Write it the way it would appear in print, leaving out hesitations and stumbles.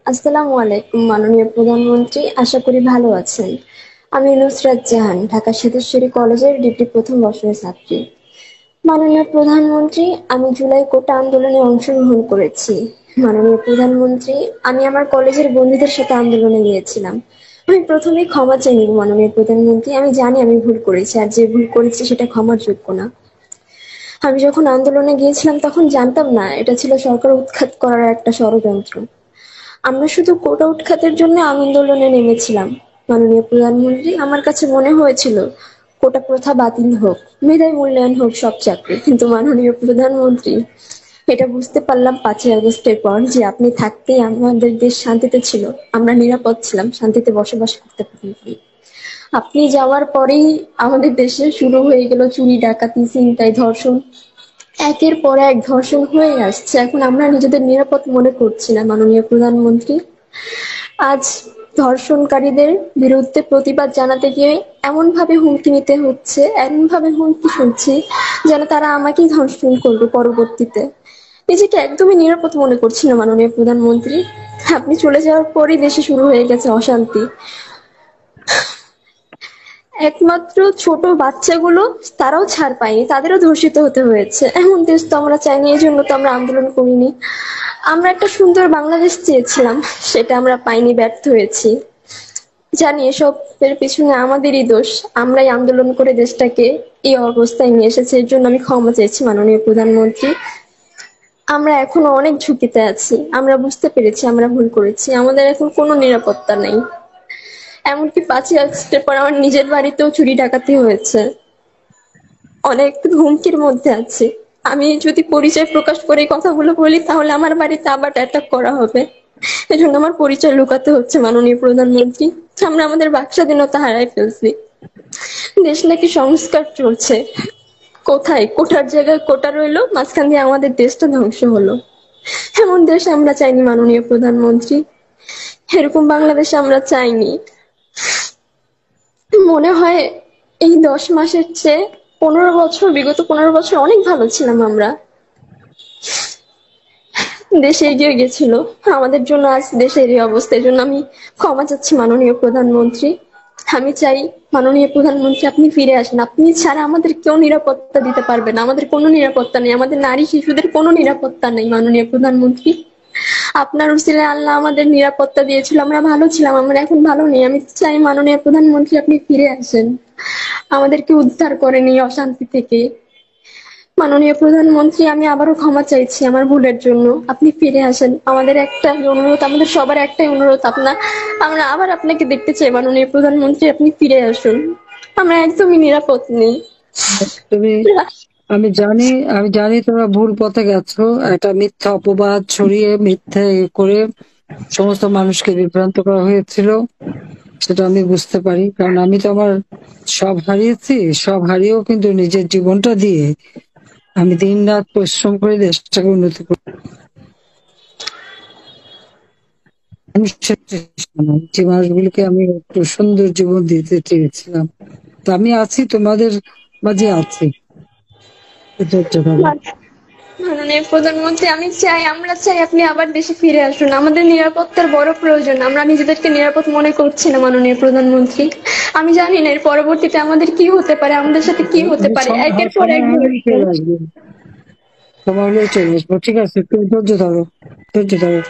আসসালামু আলাইকুম মাননীয় প্রধানমন্ত্রী, আশা করি ভালো আছেন। আমি নুসরাত জাহান, ঢাকা সিদ্ধেশ্বরী কলেজের ডিগ্রি প্রথম বর্ষের ছাত্রী। মাননীয় প্রধানমন্ত্রী, আমি জুলাই কোটা আন্দোলনে অংশগ্রহণ করেছি। মাননীয় প্রধানমন্ত্রী, আমি আমার কলেজের বন্ধুদের সাথে আন্দোলনে গিয়েছিলাম। আমি প্রথমেই ক্ষমা চেয়ে নিব মাননীয় প্রধানমন্ত্রী, আমি জানি আমি ভুল করেছি, আর যে ভুল করেছি সেটা ক্ষমার যোগ্য না। আমি যখন আন্দোলনে গিয়েছিলাম তখন জানতাম না এটা ছিল সরকার উৎখাত করার একটা ষড়যন্ত্র। আমরা শুধু কোটা উৎখাতের জন্য আন্দোলনে নেমেছিলাম। মাননীয় প্রধানমন্ত্রী, আমার কাছে মনে হয়েছিল কোটা প্রথা বাতিল হোক, মেধায় মূল্যায়ন হোক সব চাকরি, কিন্তু মাননীয় প্রধানমন্ত্রী, এটা বুঝতে পারলাম 5ই আগস্টের পর যে আপনি থাকতেই আমাদের দেশ শান্তিতে ছিল, আমরা নিরাপদ ছিলাম, শান্তিতে বসবাস করতে পারি। আপনি যাওয়ার পরেই আমাদের দেশে শুরু হয়ে গেল চুরি, ডাকাতি, ছিনতাই, ধর্ষণ। একের পর এক ধর্ষণ হয়ে আসছে, এখন আমরা নিজেদের নিরাপদ মনে করছি না মাননীয় প্রধানমন্ত্রী। আজ ধর্ষণকারীদের বিরুদ্ধে প্রতিবাদ জানাতে গিয়ে এমন ভাবে হুমকি নিতে হচ্ছে, এমন ভাবে হুমকি শুনছি যেন তারা আমাকেই ধর্ষণ করবে পরবর্তীতে। নিজেকে একদমই নিরাপদ মনে করছি না মাননীয় প্রধানমন্ত্রী। আপনি চলে যাওয়ার পরই দেশে শুরু হয়ে গেছে অশান্তি। একমাত্র ছোট বাচ্চাগুলো, তারাও ছাড় পায়নি, তাদেরও ধর্ষিত হতে হয়েছে। এমন দেশ তো আমরা চাইনি, এই জন্য তো আমরা আন্দোলন করিনি। আমরা একটা সুন্দর বাংলাদেশ চেয়েছিলাম, সেটা আমরা পাইনি, ব্যর্থ হয়েছি। জানি এসবের পিছনে আমাদেরই দোষ, আমরাই আন্দোলন করে দেশটাকে এই অবস্থায় নিয়ে এসেছে, এর জন্য আমি ক্ষমা চাইছি মাননীয় প্রধানমন্ত্রী। আমরা এখনো অনেক ঝুঁকিতে আছি, আমরা বুঝতে পেরেছি আমরা ভুল করেছি, আমাদের এখন কোনো নিরাপত্তা নেই। এমনকি 5ই আগস্টের পর আমার নিজের বাড়িতেও চুরি ডাকাতি হয়েছে, অনেক হুমকির মধ্যে আছি। আমি যদি পরিচয় প্রকাশ করে এই কথাগুলো বলি তাহলে আমার বাড়িতে আবার অ্যাটাক করা হবে, এজন্য আমার পরিচয় লুকাতে হচ্ছে মাননীয় প্রধানমন্ত্রী। আমরা আমাদের বাক স্বাধীনতা হারাই ফেলছি। দেশ নাকি সংস্কার চলছে, কোথায় কোটার জায়গায় কোটা রইলো, মাঝখান দিয়ে আমাদের দেশটা ধ্বংস হলো। এমন দেশ আমরা চাইনি মাননীয় প্রধানমন্ত্রী, এরকম বাংলাদেশ আমরা চাইনি। মনে হয় এই 10 মাসের চেয়ে 15 বছর, বিগত 15 বছর অনেক ভালো ছিলাম আমরা। দেশ এগিয়ে গেছিল, আমাদের জন্য আজ দেশের এই অবস্থা। এই জন্য আমি ক্ষমা চাচ্ছি মাননীয় প্রধানমন্ত্রী। আমি চাই মাননীয় প্রধানমন্ত্রী আপনি ফিরে আসেন, আপনি ছাড়া আমাদের কেউ নিরাপত্তা দিতে পারবে না, আমাদের কোনো নিরাপত্তা নেই, আমাদের নারী শিশুদের কোনো নিরাপত্তা নেই মাননীয় প্রধানমন্ত্রী। আপনার উসিলায় আল্লাহ আমাদের নিরাপত্তা দিয়েছিল, আমরা ভালো ছিলাম, আমরা এখন ভালো নেই। আমি চাই মাননীয় প্রধানমন্ত্রী আপনি ফিরে আসেন, আমাদেরকে উদ্ধার করেন এই অশান্তি থেকে। মাননীয় প্রধানমন্ত্রী, আমি আবারও ক্ষমা চাইছি আমার ভুলের জন্য, আপনি ফিরে আসেন। আমাদের একটাই অনুরোধ, আমাদের সবার একটাই অনুরোধ, আমরা আবার আপনাকে দেখতে চাই মাননীয় প্রধানমন্ত্রী, আপনি ফিরে আসুন, আমরা একদমই নিরাপদ নেই। তুমি আমি জানি তোমরা ভুল পথে গেছো। একটা মিথ্যা অপবাদ ছড়িয়ে মিথ্যে করে সমস্ত মানুষকে বিভ্রান্ত করা হয়েছিল, সেটা আমি বুঝতে পারি। কারণ আমি তো আমার সব হারিয়েছি, সব হারিয়েও কিন্তু নিজের জীবনটা দিয়ে আমি দিন রাত পরিশ্রম করে দেশটাকে উন্নতি করি। মানুষের চেষ্টা নয়, যে মানুষগুলোকে আমি একটু সুন্দর জীবন দিতে চেয়েছিলাম। তো আমি আছি, তোমাদের মাঝে আছি। ধৈর্য ধরো। মাননীয় প্রধানমন্ত্রী, আমরা চাই আপনি আবার দেশে ফিরে আসুন, আমাদের নিরাপত্তার বড় প্রয়োজন, আমরা নিজেদেরকে নিরাপদ মনে করছি না মাননীয় প্রধানমন্ত্রী। আমি জানি না এর পরবর্তীতে আমাদের কি হতে পারে, আমাদের সাথে কি হতে পারে, একের পর এক সময় হলেই ধর্ষণ। চলে আসবে, সময় হলেই চলে আসবো। ঠিক আছে, একটু ধৈর্য ধরো, ধৈর্য ধরো।